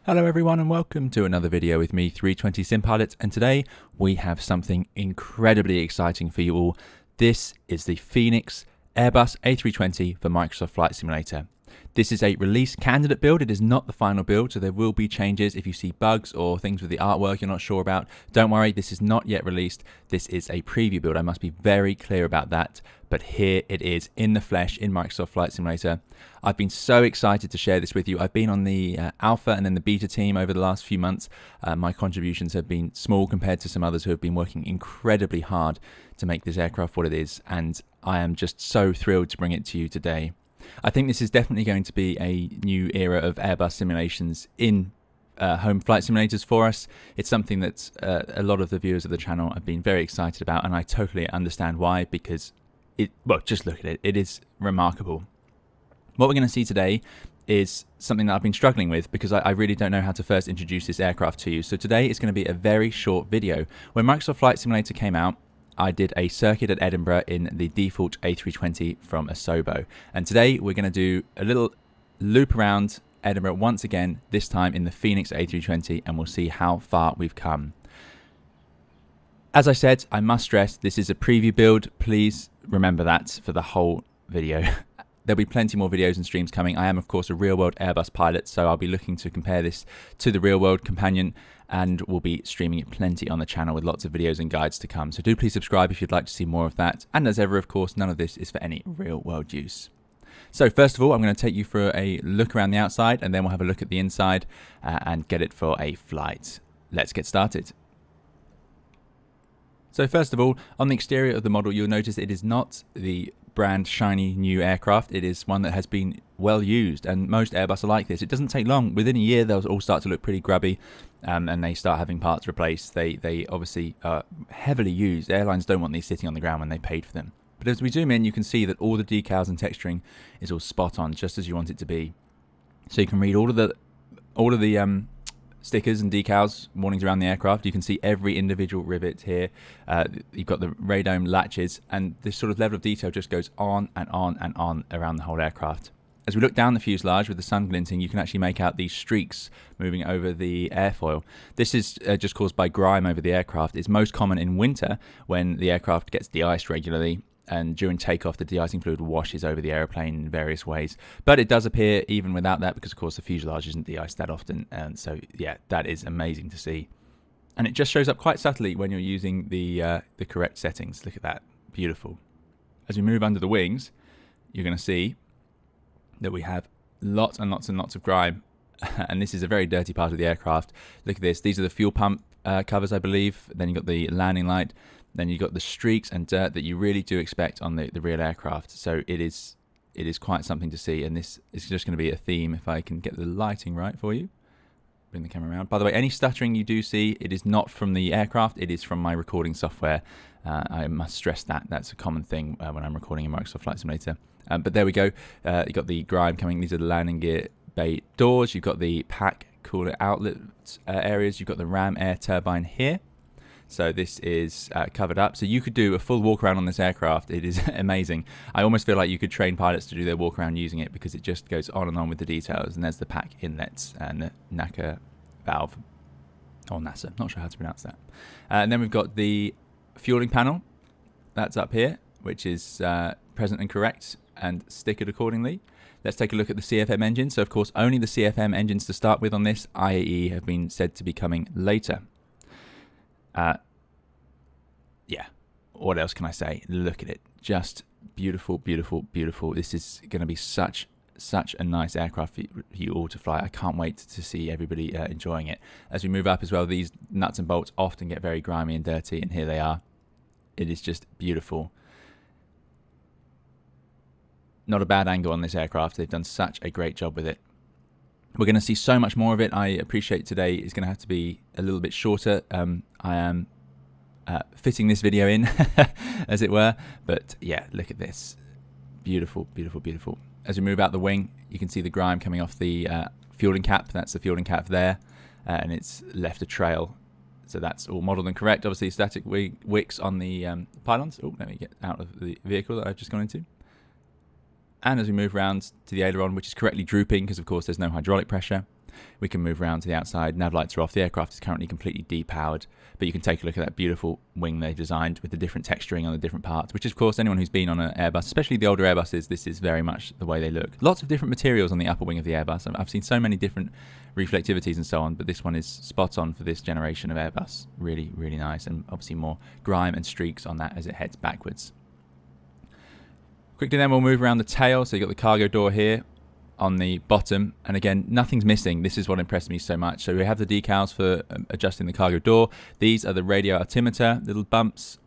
Hello everyone and welcome to another video with me, 320 Sim Pilot, and today we have something incredibly exciting for you all. This is the Fenix Airbus A320 for Microsoft Flight Simulator. This is a release candidate build. It is not the final build, so there will be changes. If you see bugs or things with the artwork you're not sure about, don't worry, this is not yet released. This is a preview build. I must be very clear about that, but here it is in the flesh in Microsoft Flight Simulator. I've been so excited to share this with you. I've been on the alpha and then the beta team over the last few months. My contributions have been small compared to some others who have been working incredibly hard to make this aircraft what it is, and I am just so thrilled to bring it to you today. I think this is definitely going to be a new era of Airbus simulations in home flight simulators for us. It's something that a lot of the viewers of the channel have been very excited about, and I totally understand why, because just look at it. It is remarkable. What we're going to see today is something that I've been struggling with because I really don't know how to first introduce this aircraft to you. So today is going to be a very short video. When Microsoft Flight Simulator came out, I did a circuit at Edinburgh in the default A320 from Asobo. And today we're going to do a little loop around Edinburgh once again, this time in the Fenix A320, and we'll see how far we've come. As I said, I must stress this is a preview build. Please remember that for the whole video. There'll be plenty more videos and streams coming. I am, of course, a real-world Airbus pilot, so I'll be looking to compare this to the real-world companion, and we'll be streaming it plenty on the channel with lots of videos and guides to come. So do please subscribe if you'd like to see more of that. And as ever, of course, none of this is for any real-world use. So first of all, I'm going to take you for a look around the outside, and then we'll have a look at the inside and get it for a flight. Let's get started. So first of all, on the exterior of the model, you'll notice it is not the brand shiny new aircraft. It is one that has been well used, and most Airbus are like this. It doesn't take long. Within a year they'll all start to look pretty grubby, and they start having parts replaced. They obviously are heavily used. Airlines don't want these sitting on the ground when they paid for them. But as we zoom in, you can see that all the decals and texturing is all spot on, just as you want it to be. So you can read all of the stickers and decals, warnings around the aircraft. You can see every individual rivet here. You've got the radome latches, and this sort of level of detail just goes on and on and on around the whole aircraft. As we look down the fuselage with the sun glinting, you can actually make out these streaks moving over the airfoil. This is just caused by grime over the aircraft. It's most common in winter when the aircraft gets de-iced regularly, and during takeoff the de-icing fluid washes over the aeroplane in various ways. But it does appear even without that, because of course the fuselage isn't de-iced that often, and so yeah, that is amazing to see. And it just shows up quite subtly when you're using the correct settings. Look at that, beautiful. As we move under the wings, you're going to see that we have lots and lots and lots of grime, and this is a very dirty part of the aircraft. Look at this, these are the fuel pump covers, I believe. Then you've got the landing light. Then you've got the streaks and dirt that you really do expect on the real aircraft. So it is quite something to see, and this is just going to be a theme if I can get the lighting right for you. Bring the camera around. By the way, any stuttering you do see, it is not from the aircraft, it is from my recording software. I must stress that. That's a common thing when I'm recording in Microsoft Flight Simulator. But there we go. You've got the grime coming. These are the landing gear bay doors. You've got the pack cooler outlet areas. You've got the ram air turbine here. So this is covered up. So you could do a full walk around on this aircraft. It is amazing. I almost feel like you could train pilots to do their walk around using it, because it just goes on and on with the details. And there's the pack inlets and the NACA valve, or NASA, not sure how to pronounce that. And then we've got the fueling panel. That's up here, which is present and correct and stickered accordingly. Let's take a look at the CFM engine. So of course, only the CFM engines to start with on this. IAE have been said to be coming later. Yeah, what else can I say? Look at it, just beautiful, beautiful, beautiful. This is going to be such a nice aircraft for you all to fly. I can't wait to see everybody enjoying it. As we move up as well, these nuts and bolts often get very grimy and dirty, and here they are. It is just beautiful. Not a bad angle on this aircraft. They've done such a great job with it. We're going to see so much more of it. I appreciate today is going to have to be a little bit shorter. I am fitting this video in, as it were. But yeah, look at this. Beautiful, beautiful, beautiful. As we move out the wing, you can see the grime coming off the fueling cap. That's the fueling cap there. And it's left a trail. So that's all modelled and correct. Obviously, static wicks on the pylons. Oh, let me get out of the vehicle that I've just gone into. And as we move around to the aileron, which is correctly drooping because, of course, there's no hydraulic pressure. We can move around to the outside. Nav lights are off. The aircraft is currently completely depowered, but you can take a look at that beautiful wing they've designed with the different texturing on the different parts, which of course anyone who's been on an Airbus, especially the older Airbuses, this is very much the way they look. Lots of different materials on the upper wing of the Airbus. I've seen so many different reflectivities and so on, but this one is spot on for this generation of Airbus. Really, really nice, and obviously more grime and streaks on that as it heads backwards. Quickly then we'll move around the tail. So you've got the cargo door here on the bottom, and again, nothing's missing. This is what impressed me so much. So we have the decals for adjusting the cargo door. These are the radio altimeter little bumps,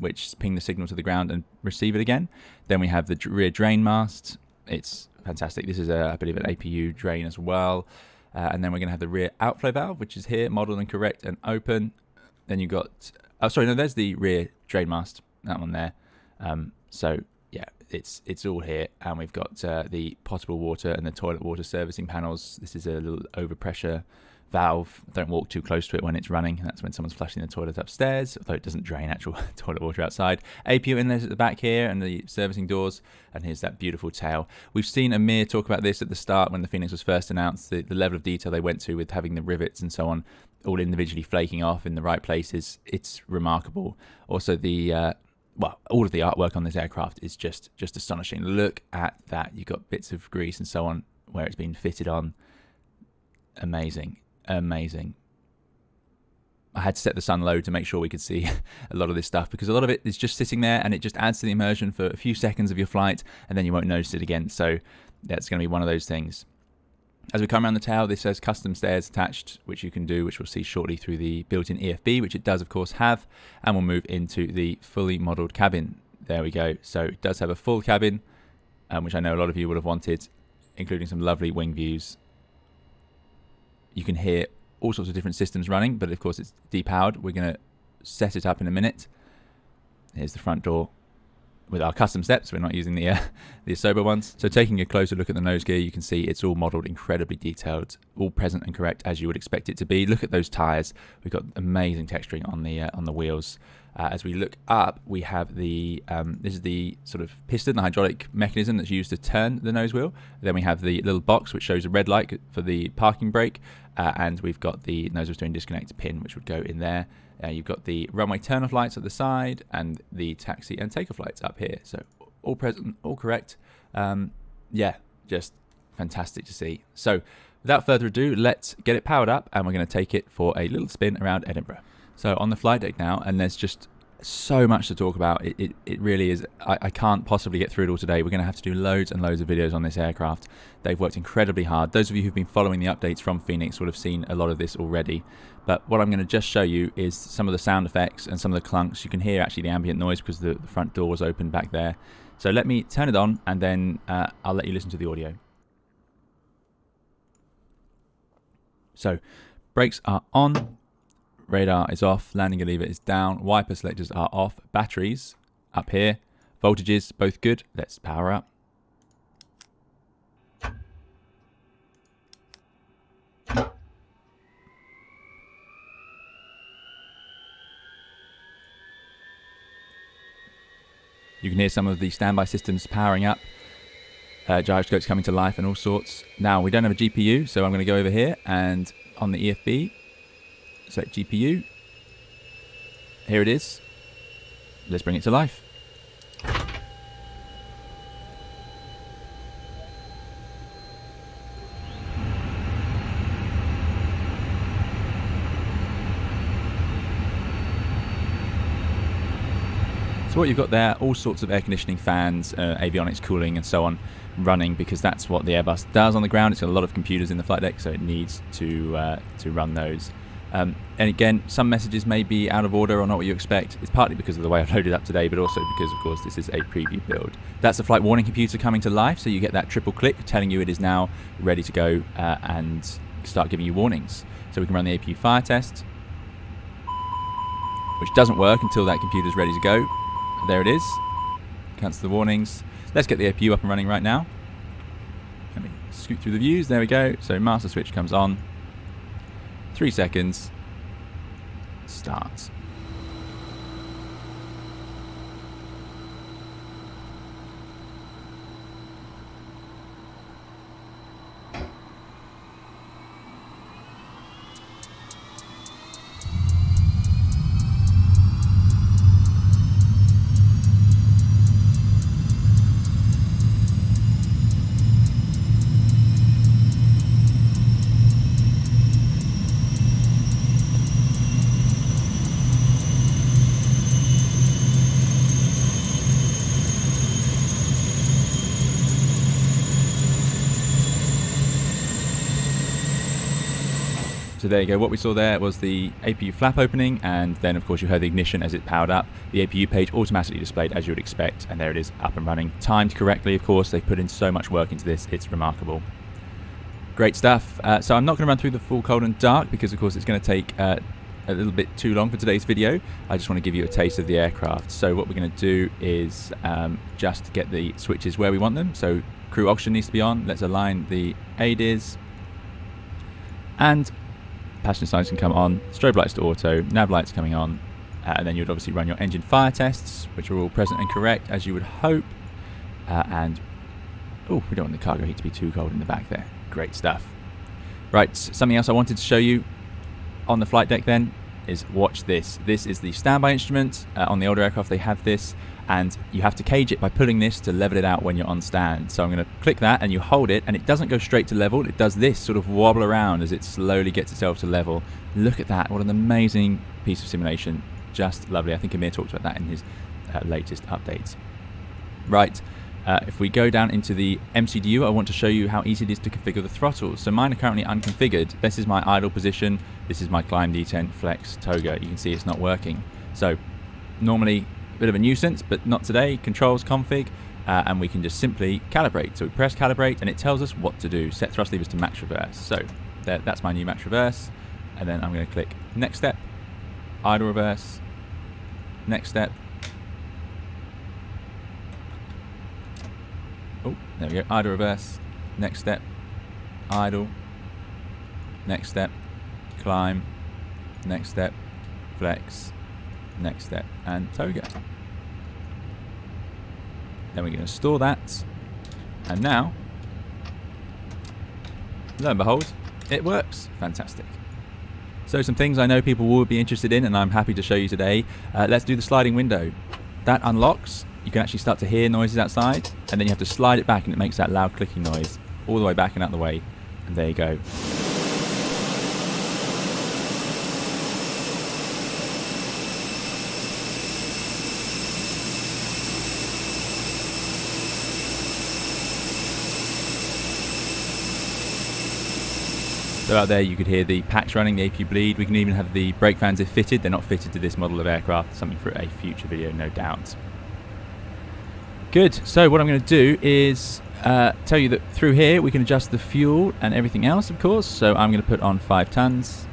which ping the signal to the ground and receive it again. Then we have the rear drain mast. It's fantastic. This is, I believe, an APU drain as well. And then we're going to have the rear outflow valve, which is here, modeled and correct and open. Then you've got, oh, sorry, no, there's the rear drain mast, that one there. So yeah, it's all here, and we've got the potable water and the toilet water servicing panels. This is a little overpressure valve. Don't walk too close to it when it's running. That's when someone's flushing the toilet upstairs, although it doesn't drain actual toilet water outside. APU inlets at the back here, and the servicing doors, and here's that beautiful tail. We've seen Amir talk about this at the start when the Fenix was first announced, the level of detail they went to with having the rivets and so on all individually flaking off in the right places. It's remarkable. Also the well, all of the artwork on this aircraft is just astonishing. Look at that. You've got bits of grease and so on where it's been fitted on. Amazing. Amazing. I had to set the sun low to make sure we could see a lot of this stuff, because a lot of it is just sitting there and it just adds to the immersion for a few seconds of your flight, and then you won't notice it again. So that's going to be one of those things. As we come around the tail, this says custom stairs attached, which you can do, which we'll see shortly through the built-in EFB, which it does of course have. And we'll move into the fully modelled cabin. There we go. So it does have a full cabin, which I know a lot of you would have wanted, including some lovely wing views. You can hear all sorts of different systems running, but of course it's depowered. We're going to set it up in a minute. Here's the front door with our custom steps. We're not using the Asobo ones. So taking a closer look at the nose gear, you can see it's all modelled incredibly detailed, all present and correct as you would expect it to be. Look at those tyres. We've got amazing texturing on the wheels. As we look up, we have the this is the sort of piston, the hydraulic mechanism that's used to turn the nose wheel. Then we have the little box which shows a red light for the parking brake, and we've got the nose wheel steering disconnect pin which would go in there. You've got the runway turn-off lights at the side and the taxi and takeoff lights up here. So all present, all correct. Yeah, just fantastic to see. So without further ado, let's get it powered up, and we're going to take it for a little spin around Edinburgh. So on the flight deck now, and there's just so much to talk about. It really is. I can't possibly get through it all today. We're going to have to do loads and loads of videos on this aircraft. They've worked incredibly hard. Those of you who've been following the updates from Fenix would have seen a lot of this already. But what I'm going to just show you is some of the sound effects and some of the clunks. You can hear actually the ambient noise because the front door was open back there. So let me turn it on, and then I'll let you listen to the audio. So brakes are on. Radar is off, landing gear lever is down, wiper selectors are off, batteries up here, voltages both good. Let's power up. You can hear some of the standby systems powering up, gyroscopes coming to life and all sorts. Now we don't have a GPU, so I'm going to go over here and on the EFB, select GPU. Here it is. Let's bring it to life. So what you've got there, all sorts of air conditioning fans, avionics, cooling and so on running, because that's what the Airbus does on the ground. It's got a lot of computers in the flight deck, so it needs to run those. And again, some messages may be out of order or not what you expect. It's partly because of the way I've loaded up today, but also because, of course, this is a preview build. That's the flight warning computer coming to life, so you get that triple click telling you it is now ready to go and start giving you warnings. So we can run the APU fire test, which doesn't work until that computer's ready to go. There it is. Cancel the warnings. Let's get the APU up and running right now. Let me scoot through the views. There we go. So master switch comes on. 3 seconds. Start. So there you go. What we saw there was the APU flap opening, and then of course you heard the ignition as it powered up. The APU page automatically displayed as you would expect, and there it is, up and running. Timed correctly, of course. They've put in so much work into this. It's remarkable. Great stuff. So I'm not going to run through the full cold and dark because of course it's going to take a little bit too long for today's video. I just want to give you a taste of the aircraft. So what we're going to do is just get the switches where we want them. So crew oxygen needs to be on. Let's align the ADIS. And passenger signs can come on. Strobe lights to auto. Nav lights coming on. And then you'd obviously run your engine fire tests, which are all present and correct as you would hope. And oh, we don't want the cargo heat to be too cold in the back there. Great stuff. Right, something else I wanted to show you on the flight deck then is watch this. This is the standby instrument. On the older aircraft they have this, and you have to cage it by pulling this to level it out when you're on stand. So I'm going to click that and you hold it, and it doesn't go straight to level. It does this sort of wobble around as it slowly gets itself to level. Look at that. What an amazing piece of simulation. Just lovely. I think Amir talked about that in his latest updates. Right. If we go down into the MCDU, I want to show you how easy it is to configure the throttles. So mine are currently unconfigured. This is my idle position. This is my climb, detent, flex, toga. You can see it's not working. So normally a bit of a nuisance, but not today. Controls, config, and we can just simply calibrate. So we press calibrate and it tells us what to do. Set thrust levers to max reverse. So that's my new max reverse. And then I'm going to click next step, idle reverse, next step. Oh, there we go. Idle reverse. Next step. Idle. Next step. Climb. Next step. Flex. Next step. And toga. Then we're going to store that. And now, lo and behold, it works. Fantastic. So some things I know people will be interested in, and I'm happy to show you today. Let's do the sliding window. That unlocks. You can actually start to hear noises outside, and then you have to slide it back and it makes that loud clicking noise all the way back and out the way, and there you go. So out there you could hear the packs running, the APU bleed. We can even have the brake fans if fitted. They're not fitted to this model of aircraft, something for a future video, no doubt. Good, so what I'm going to do is tell you that through here we can adjust the fuel and everything else, of course. So I'm going to put on 5 tons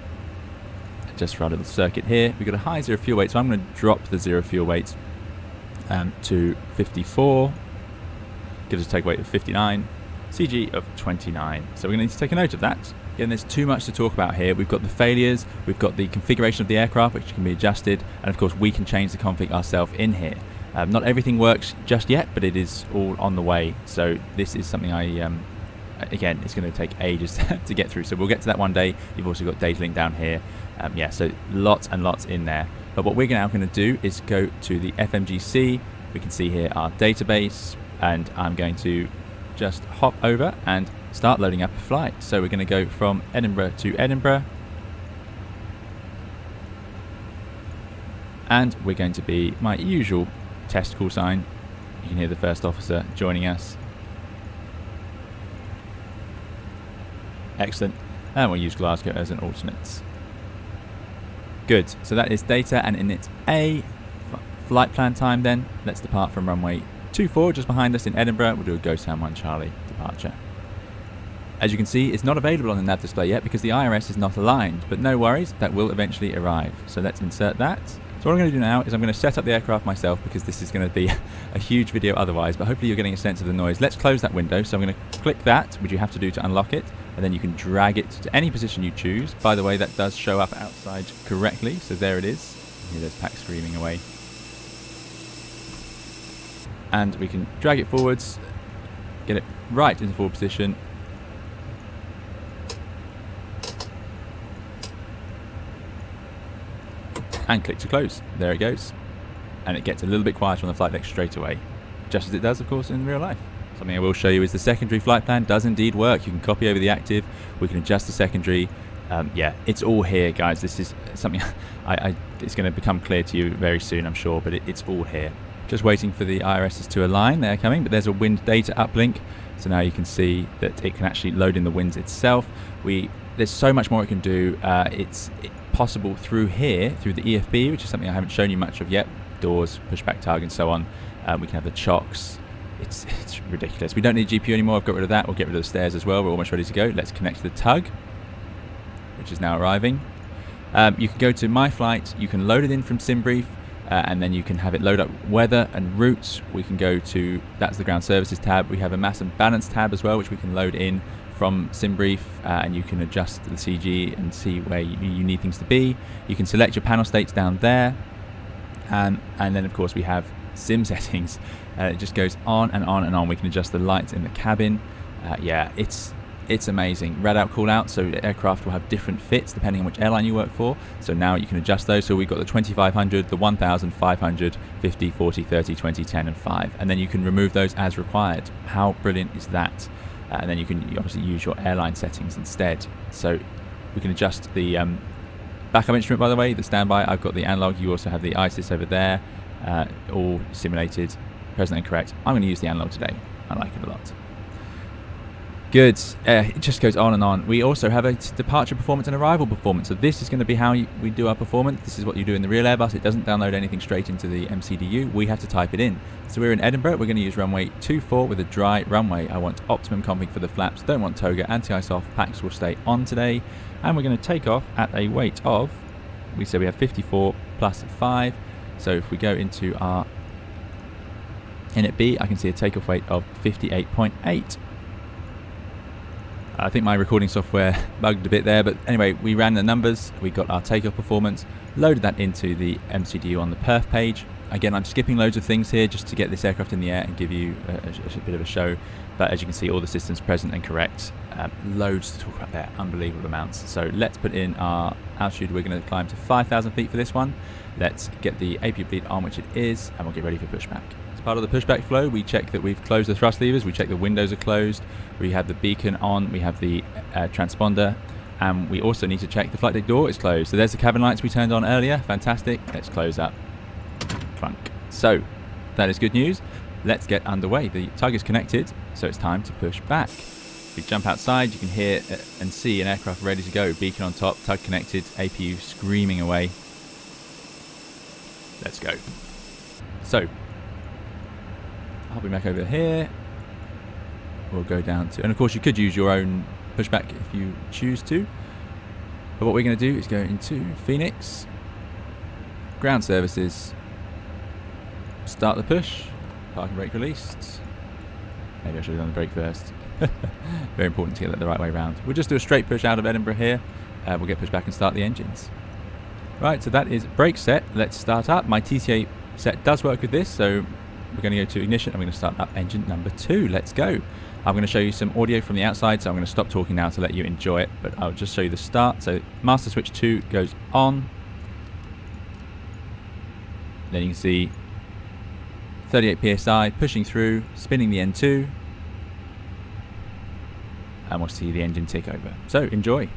just for our little circuit here. We've got a high zero fuel weight, so I'm going to drop the zero fuel weight to 54. Gives us a take weight of 59, CG of 29. So we're going to need to take a note of that. Again, there's too much to talk about here. We've got the failures, we've got the configuration of the aircraft, which can be adjusted, and of course we can change the config ourselves in here. Not everything works just yet, but it is all on the way. So this is something again, it's going to take ages to get through. So we'll get to that one day. You've also got data link down here. Yeah, so lots and lots in there. But what we're now going to do is go to the FMGC. We can see here our database, and I'm going to just hop over and start loading up a flight. So we're going to go from Edinburgh to Edinburgh. And we're going to be my usual test call sign. You can hear the first officer joining us. Excellent. And we'll use Glasgow as an alternate. Good. So that is data, and in its A flight plan time then, let's depart from runway 24 just behind us in Edinburgh. We'll do a Ghost Town 1 Charlie departure. As you can see, it's not available on the nav display yet because the IRS is not aligned, but no worries, that will eventually arrive. So let's insert that. So what I'm going to do now is I'm going to set up the aircraft myself because this is going to be a huge video otherwise, but hopefully you're getting a sense of the noise. Let's close that window. So I'm going to click that, which you have to do to unlock it, and then you can drag it to any position you choose. By the way, that does show up outside correctly, so there it is. You hear those packs screaming away. And we can drag it forwards, get it right into forward position. And click to close. There it goes. And it gets a little bit quieter on the flight deck straight away. Just as it does, of course, in real life. Something I will show you is the secondary flight plan does indeed work. You can copy over the active. We can adjust the secondary. Yeah, it's all here, guys. This is something it's going to become clear to you very soon, I'm sure, but it's all here. Just waiting for the IRSs to align. They're coming, but there's a wind data uplink. So now you can see that it can actually load in the winds itself. We there's so much more it can do. It's possible through here, through the EFB, which is something I haven't shown you much of yet. Doors, pushback tug, and so on. We can have the chocks. It's ridiculous. We don't need GPU anymore. I've got rid of that. We'll get rid of the stairs as well. We're almost ready to go. Let's connect to the tug, which is now arriving. You can go to My Flight. You can load it in from SimBrief, and then you can have it load up weather and routes. We can go to, that's the ground services tab. We have a mass and balance tab as well, which we can load in from SimBrief, and you can adjust the CG and see where you need things to be. You can select your panel states down there, and then of course we have sim settings. It just goes on and on and on. We can adjust the lights in the cabin. Yeah, it's amazing. Rad out, call out, so the aircraft will have different fits depending on which airline you work for. So now you can adjust those. So we've got the 2500, the 1500, 50, 40, 30, 20, 10 and 5. And then you can remove those as required. How brilliant is that? And then you can obviously use your airline settings instead. So we can adjust the backup instrument, by the way, the standby. I've got the analog. You also have the ISIS over there, all simulated, present and correct. I'm going to use the analog today. I like it a lot. Good. It just goes on and on. We also have a departure performance and arrival performance. So this is going to be how we do our performance. This is what you do in the real Airbus. It doesn't download anything straight into the MCDU. We have to type it in. So we're in Edinburgh. We're going to use runway 24 with a dry runway. I want optimum config for the flaps. Don't want toga. Anti-ice off. Packs will stay on today. And we're going to take off at a weight of, we said we have 54 plus 5. So if we go into our init B, I can see a takeoff weight of 58.8. I think my recording software bugged a bit there, but anyway, we ran the numbers, we got our takeoff performance, loaded that into the MCDU on the perf page. Again, I'm skipping loads of things here just to get this aircraft in the air and give you a bit of a show, but as you can see, all the systems present and correct. Loads to talk about there, unbelievable amounts. So let's put in our altitude. We're going to climb to 5,000 feet for this one. Let's get the AP bleed on, which it is, and we'll get ready for pushback. Part of the pushback flow, we check that we've closed the thrust levers, we check the windows are closed, we have the beacon on, we have the transponder, and we also need to check the flight deck door is closed. So there's the cabin lights we turned on earlier. Fantastic. Let's close up. Clunk. So that is good news. Let's get underway. The tug is connected, so it's time to push back. If we jump outside, you can hear and see an aircraft ready to go. Beacon on top, tug connected, APU screaming away. Let's go. So I'll be back over here. We'll go down to, and of course you could use your own pushback if you choose to. But what we're going to do is go into Fenix, ground services, start the push, parking brake released. Maybe I should have done the brake first. Very important to get that the right way around. We'll just do a straight push out of Edinburgh here. We'll get pushed back and start the engines. Right, so that is brake set. Let's start up. My TCA set does work with this, so we're going to go to ignition and we're going to start up engine number 2. Let's go. I'm going to show you some audio from the outside, so I'm going to stop talking now to let you enjoy it, but I'll just show you the start. So master switch 2 goes on. Then you can see 38 psi pushing through, spinning the N2, and we'll see the engine take over. So enjoy.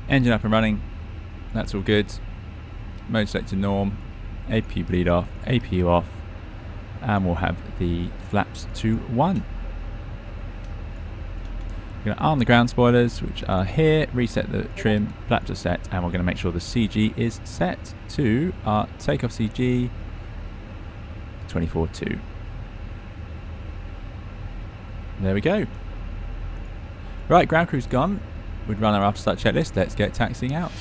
Engine up and running, that's all good. Mode select to norm, APU bleed off, APU off, and we'll have the flaps to 1. We're going to arm the ground spoilers, which are here, reset the trim, flaps are set, and we're going to make sure the CG is set to our takeoff CG 24.2. There we go. Right, ground crew's gone. we'd run our after start checklist. Let's get taxiing out.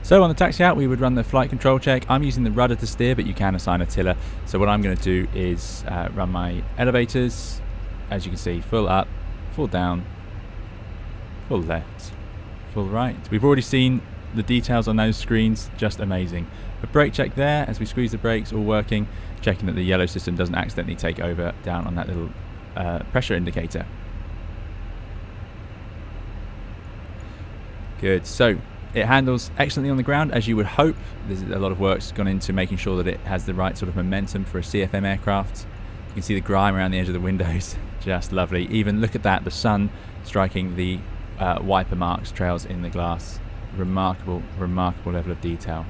So on the taxi out, we would run the flight control check. I'm using the rudder to steer, but you can assign a tiller. So what I'm going to do is run my elevators. As you can see, full up, full down, full left, full right. We've already seen the details on those screens, just amazing. A brake check there as we squeeze the brakes, all working, checking that the yellow system doesn't accidentally take over down on that little pressure indicator. Good, so it handles excellently on the ground, as you would hope. There's a lot of work's gone into making sure that it has the right sort of momentum for a CFM aircraft. You can see the grime around the edge of the windows, just lovely. Even look at that, the sun striking the wiper marks, trails in the glass. Remarkable, remarkable level of detail.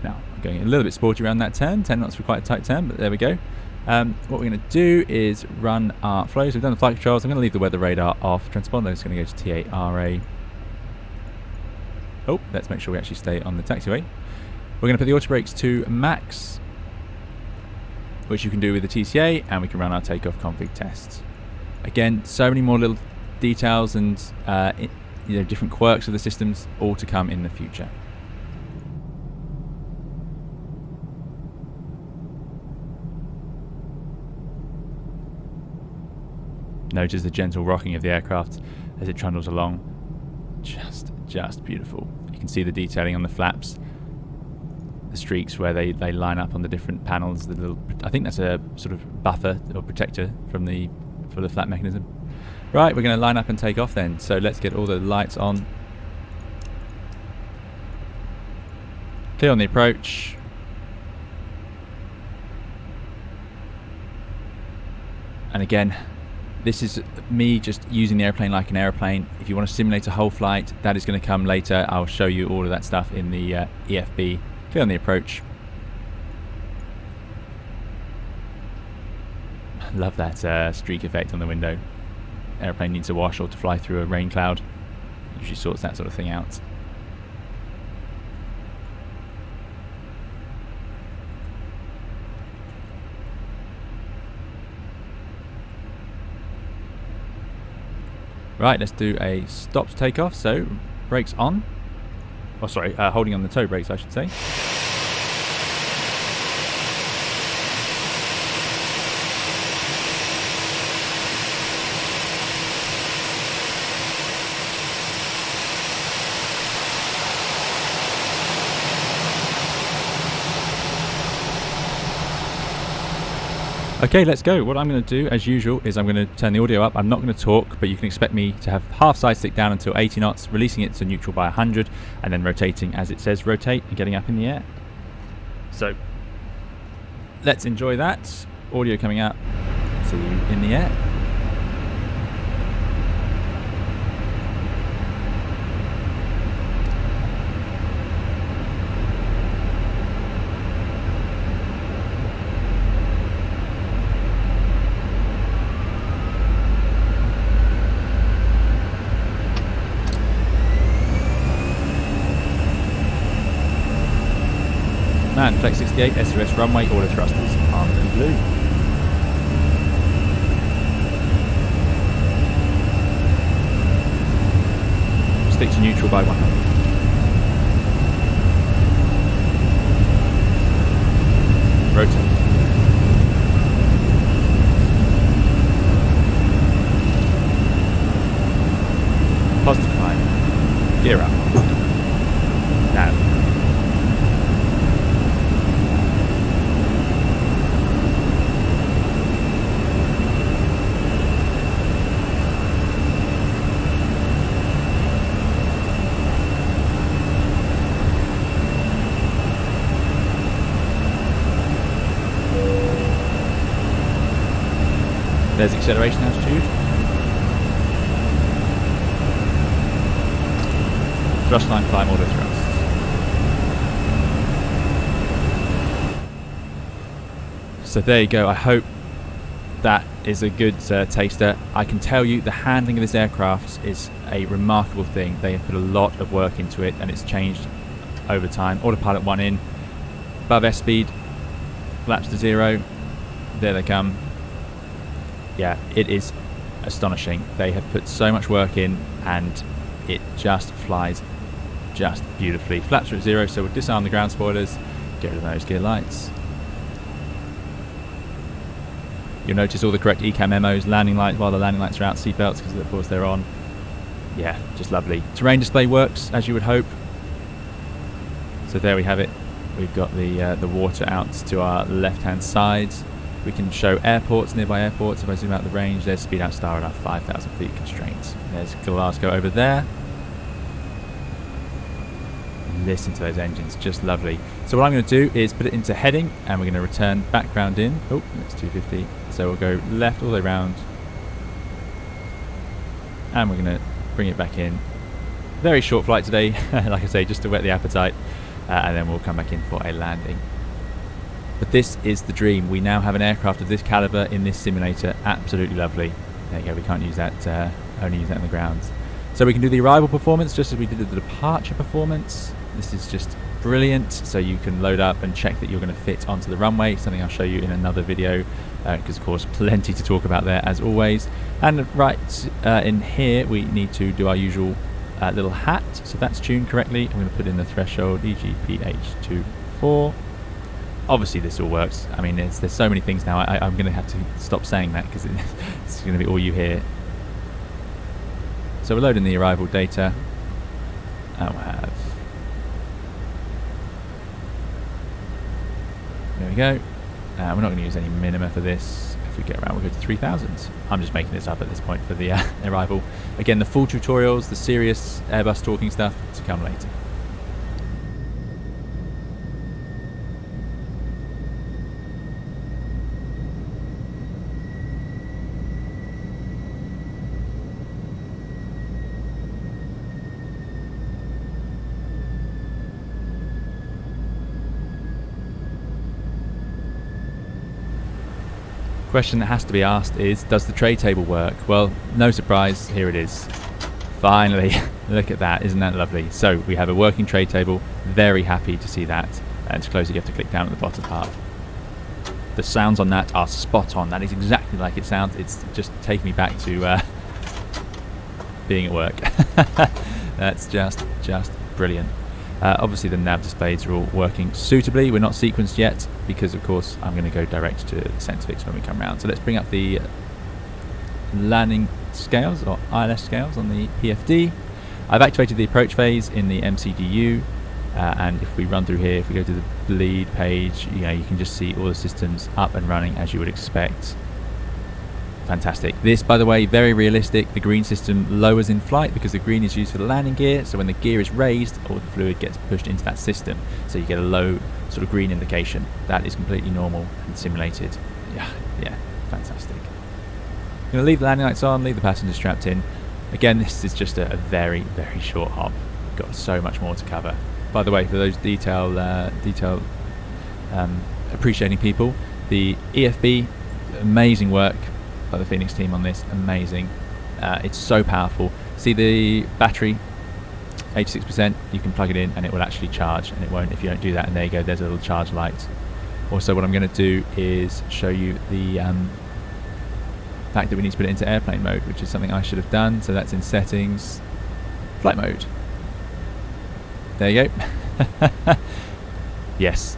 Now, I'm going a little bit sporty around that turn, 10 knots for quite a tight turn, but there we go. What we're going to do is run our flows. We've done the flight controls. I'm going to leave the weather radar off. Transponder is going to go to TARA. Oh, let's make sure we actually stay on the taxiway. We're going to put the auto brakes to max, which you can do with the TCA, and we can run our takeoff config tests. Again, so many more little details and different quirks of the systems, all to come in the future. Notice the gentle rocking of the aircraft as it trundles along. Just beautiful. You can see the detailing on the flaps, the streaks where they line up on the different panels. The little, I think that's a sort of buffer or protector for the flap mechanism. Right, we're going to line up and take off then. So let's get all the lights on. Clear on the approach. And again, this is me just using the airplane like an airplane. If you want to simulate a whole flight, that is going to come later. I'll show you all of that stuff in the EFB. Clear on the approach. Love that streak effect on the window. Airplane needs a wash or to fly through a rain cloud. Usually sorts that sort of thing out. Right, let's do a stop to take off. So, brakes on. Oh, sorry, holding on the toe brakes, I should say. Okay, let's go. What I'm going to do, as usual, is I'm going to turn the audio up. I'm not going to talk, but you can expect me to have half side stick down until 80 knots, releasing it to neutral by 100, and then rotating as it says rotate and getting up in the air. So, let's enjoy that. Audio coming out. See you in the air. Man, Flex 68, SOS runway, order thrusters, armed and blue. Stick to neutral by 100. Rotate. Positive climb. Gear up. Now. There's acceleration altitude. Thrust line climb, auto thrust. So there you go. I hope that is a good taster. I can tell you the handling of this aircraft is a remarkable thing. They have put a lot of work into it, and it's changed over time. Autopilot 1 in, above S-speed, flaps to 0, there they come. Yeah, it is astonishing. They have put so much work in, and it just flies just beautifully. Flaps are at 0, so we'll disarm the ground spoilers, get rid of those gear lights. You'll notice all the correct ECAM memos, landing lights while the landing lights are out, seatbelts because of course they're on. Yeah, just lovely. Terrain display works as you would hope. So there we have it. We've got the water out to our left-hand side. We can show airports, nearby airports. If I zoom out the range, there's speed out star at our 5,000 feet constraints. There's Glasgow over there. Listen to those engines, just lovely. So what I'm going to do is put it into heading, and we're going to return background in. Oh, it's 250. So we'll go left all the way around, and we're going to bring it back in. Very short flight today, like I say, just to whet the appetite, and then we'll come back in for a landing. But this is the dream. We now have an aircraft of this caliber in this simulator. Absolutely lovely. There you go, we can't use that, only use that on the ground. So we can do the arrival performance just as we did the departure performance. This is just brilliant. So you can load up and check that you're going to fit onto the runway, something I'll show you in another video, because of course plenty to talk about there as always. And right in here we need to do our usual little hat, so that's tuned correctly. I'm going to put in the threshold EGPH24. Obviously this all works. I mean, there's so many things now, I'm going to have to stop saying that because it's going to be all you hear. So we're loading the arrival data, and we'll have, there we go. We're not going to use any minima for this. If we get around, we'll go to 3,000. I'm just making this up at this point for the arrival. Again, the full tutorials, the serious Airbus talking stuff to come later. Question that has to be asked is, does the tray table work? Well, no surprise, here it is. Finally, look at that, isn't that lovely? So we have a working tray table, very happy to see that. And to close it, you have to click down at the bottom part. The sounds on that are spot on. That is exactly like it sounds. It's just taking me back to being at work. That's just brilliant. Obviously the nav displays are all working suitably. We're not sequenced yet because of course I'm going to go direct to Sensfix when we come round. So let's bring up the landing scales or ILS scales on the PFD. I've activated the approach phase in the MCDU, and if we run through here, if we go to the bleed page, you can just see all the systems up and running as you would expect. Fantastic. This, by the way, very realistic. The green system lowers in flight because the green is used for the landing gear, so when the gear is raised, all the fluid gets pushed into that system, so you get a low sort of green indication. That is completely normal and simulated. Yeah, fantastic. I'm going to leave the landing lights on, leave the passengers strapped in. Again, this is just a very short hop. We've got so much more to cover. By the way, for those detail appreciating people, the EFB, amazing work by the Fenix team on this, amazing. It's so powerful. See the battery, 86%, you can plug it in and it will actually charge, and it won't if you don't do that, and there you go, there's a little charge light. Also, what I'm going to do is show you the fact that we need to put it into airplane mode, which is something I should have done. So that's in settings, flight mode. There you go. Yes,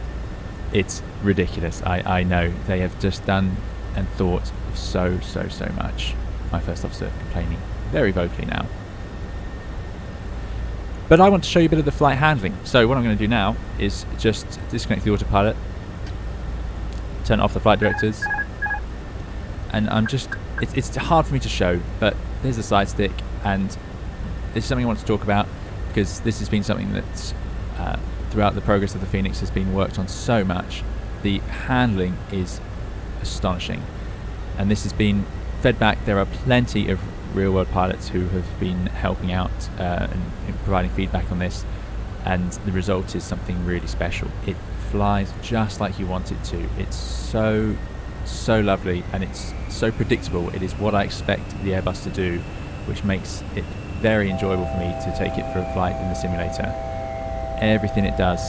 it's ridiculous. I know they have just done and thought of so much. My first officer complaining very vocally now. But I want to show you a bit of the flight handling. So what I'm going to do now is just disconnect the autopilot, turn off the flight directors, and I'm just, it's hard for me to show, but there's the side stick, and this is something I want to talk about because this has been something that throughout the progress of the Fenix has been worked on so much. The handling is astonishing, and this has been fed back. There are plenty of real world pilots who have been helping out and providing feedback on this, and the result is something really special. It flies just like you want it to. It's so so lovely and it's so predictable. It is what I expect the Airbus to do, which makes it very enjoyable for me to take it for a flight in the simulator. Everything it does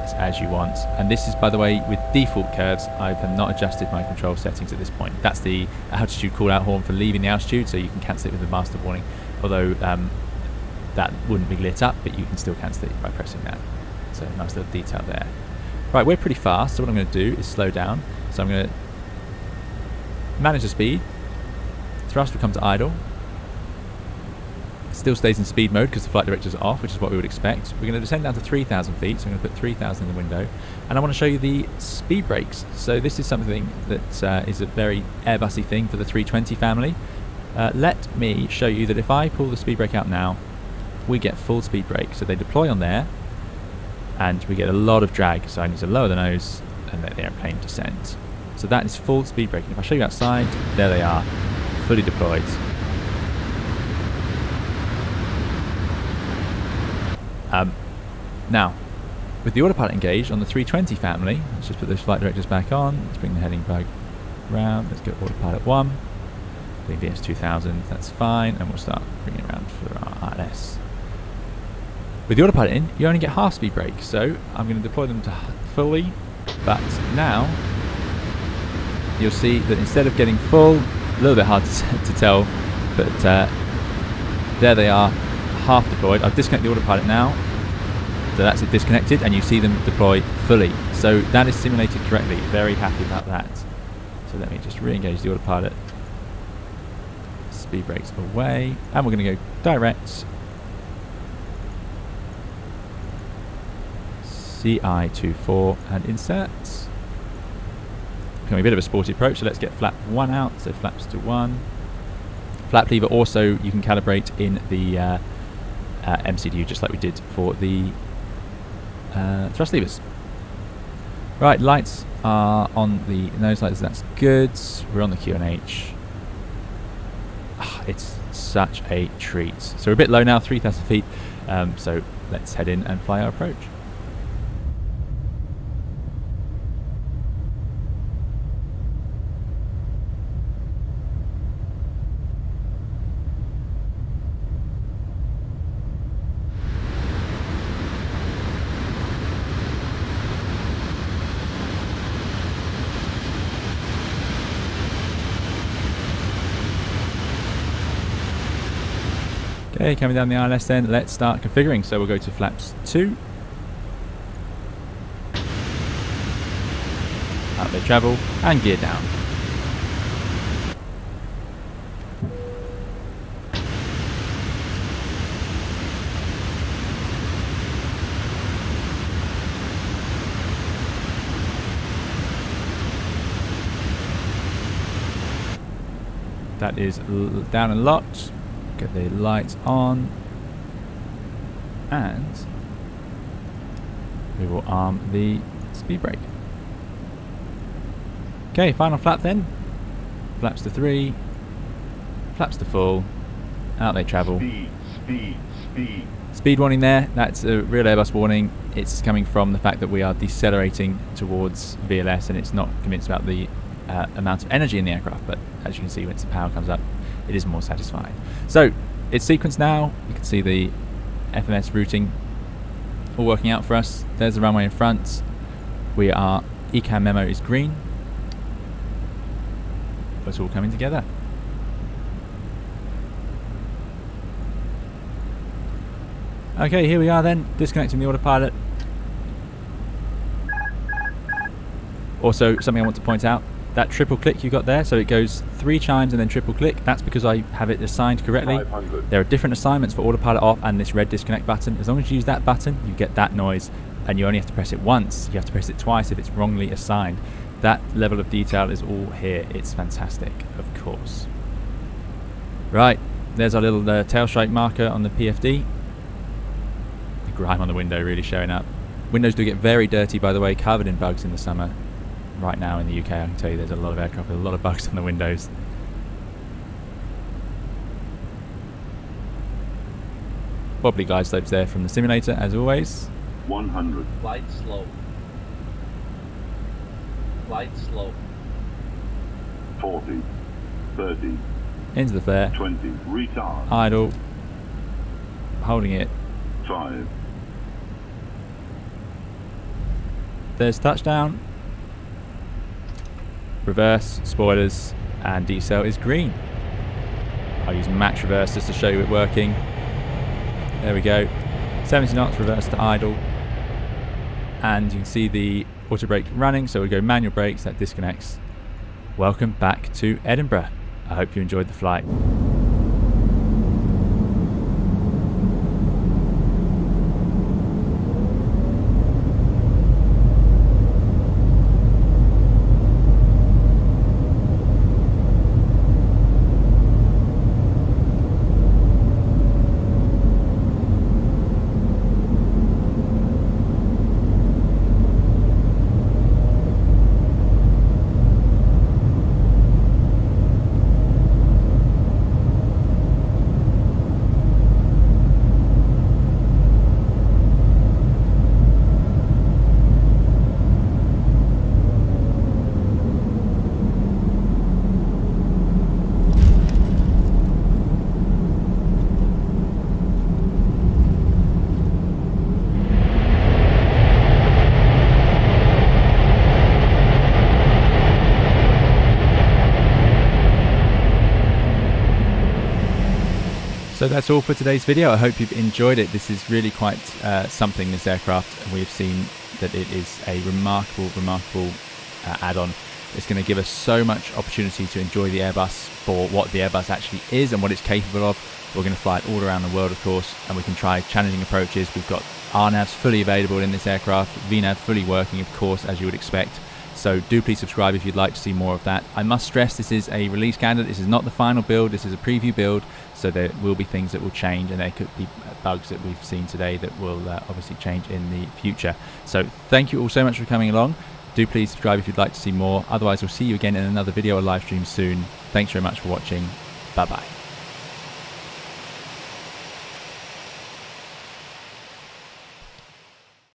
is as you want, and this is, by the way, with default curves. I have not adjusted my control settings at this point. That's the altitude call out horn for leaving the altitude, so you can cancel it with the master warning, although that wouldn't be lit up, but you can still cancel it by pressing that. So nice little detail there. Right, we're pretty fast, so what I'm going to do is slow down. So I'm going to manage the speed. Thrust will come to idle. It still stays in speed mode because the flight directors are off, which is what we would expect. We're going to descend down to 3,000 feet, so I'm going to put 3,000 in the window. And I want to show you the speed brakes. So this is something that is a very Airbusy thing for the 320 family. Let me show you that if I pull the speed brake out now, we get full speed brake. So they deploy on there, and we get a lot of drag, so I need to lower the nose and let the airplane descend. So that is full speed braking. If I show you outside, there they are, fully deployed. Now, with the autopilot engaged on the 320 family, let's just put those flight directors back on. Let's bring the heading back round. Let's go autopilot 1. Leave the S2000, that's fine, and we'll start bringing it around for our ILS. With the autopilot in, you only get half speed brake, so I'm going to deploy them to fully, but now you'll see that instead of getting full, a little bit hard to tell, but there they are, half deployed. I've disconnected the autopilot now, so that's it disconnected, and you see them deploy fully. So that is simulated correctly. Very happy about that. So let me just re-engage the autopilot. Speed brakes away, and we're going to go direct. CI24 and insert. Becoming a bit of a sporty approach, so let's get flap 1 out, so flaps to 1. Flap lever also you can calibrate in the MCDU, just like we did for the thrust levers. Right, lights are on the nose lights, that's good. We're on the QNH. It's such a treat. So we're a bit low now, 3,000 feet, so let's head in and fly our approach. Okay, coming down the ILS then, let's start configuring. So we'll go to flaps 2. Out they travel, and gear down. That is down and locked. Get the lights on, and we will arm the speed brake. Okay, final flap then. Flaps to 3, flaps to full, out they travel. Speed warning there, that's a real Airbus warning. It's coming from the fact that we are decelerating towards VLS and it's not convinced about the amount of energy in the aircraft, but as you can see, once the power comes up, it is more satisfying. So it's sequenced now. You can see the FMS routing all working out for us. There's the runway in front. We are ECAM memo is green. It's all coming together. Okay, here we are then, disconnecting the autopilot. Also, something I want to point out, that triple click you got there, so it goes 3 chimes and then triple click, that's because I have it assigned correctly. 500. There are different assignments for autopilot off and this red disconnect button. As long as you use that button, you get that noise, and you only have to press it once. You have to press it twice if it's wrongly assigned. That level of detail is all here. It's fantastic, of course. Right, there's our little tail strike marker on the PFD. The grime on the window really showing up. Windows do get very dirty, by the way, covered in bugs in the summer. Right now in the UK, I can tell you there's a lot of aircraft with a lot of bugs on the windows. Wobbly glide slopes there from the simulator, as always. 100. Glide slope. Glide slope. 40, 30, into the flare, 20, retard, idle, holding it, 5, there's touchdown, reverse, spoilers, and decel is green. I'll use max reverse just to show you it working. There we go, 70 knots, reverse to idle, and you can see the auto brake running, so we go manual brakes, that disconnects. Welcome back to Edinburgh. I hope you enjoyed the flight. So that's all for today's video. I hope you've enjoyed it. This is really quite something, this aircraft, and we've seen that it is a remarkable add-on. It's going to give us so much opportunity to enjoy the Airbus for what the Airbus actually is and what it's capable of. We're going to fly it all around the world, of course, and we can try challenging approaches. We've got RNAVs fully available in this aircraft, VNAV fully working, of course, as you would expect. So do please subscribe if you'd like to see more of that. I must stress, this is a release candidate. This is not the final build. This is a preview build. So there will be things that will change, and there could be bugs that we've seen today that will obviously change in the future. So thank you all so much for coming along. Do please subscribe if you'd like to see more. Otherwise, we'll see you again in another video or live stream soon. Thanks very much for watching. Bye bye.